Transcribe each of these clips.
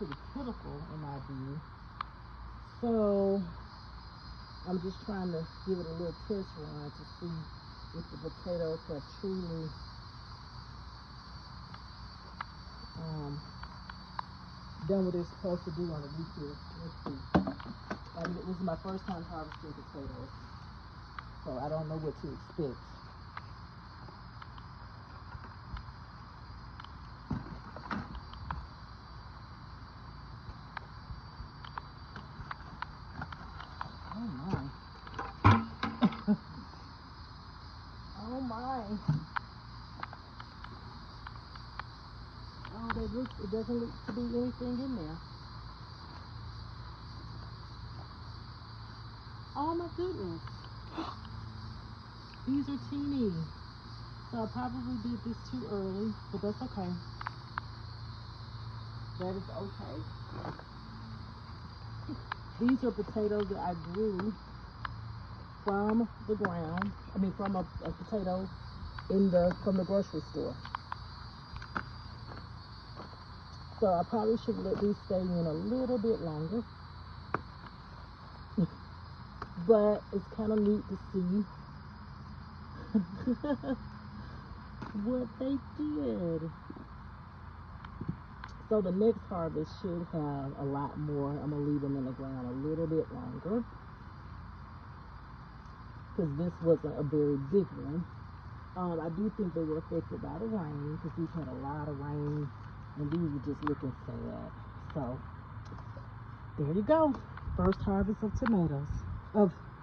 pretty critical in my view. So I'm just trying to give it a little test run to see if the potatoes have truly done what they're supposed to do on the leaf here. Let's see. This is my first time harvesting potatoes, so I don't know what to expect. Oh my. Oh my. Oh, it doesn't look to be anything in there. Oh my goodness. These are teeny. So I probably did this too early, but that's okay. That is okay. These are potatoes that I grew from the ground. I mean, from a potato from the grocery store. So I probably should let these stay in a little bit longer. But it's kind of neat to see what they did. So the next harvest should have a lot more. I'm going to leave them in the ground a little bit longer, because this wasn't a very big one. I do think they were affected by the rain, because we've had a lot of rain and these are just looking sad. So there you go. First harvest of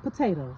potatoes.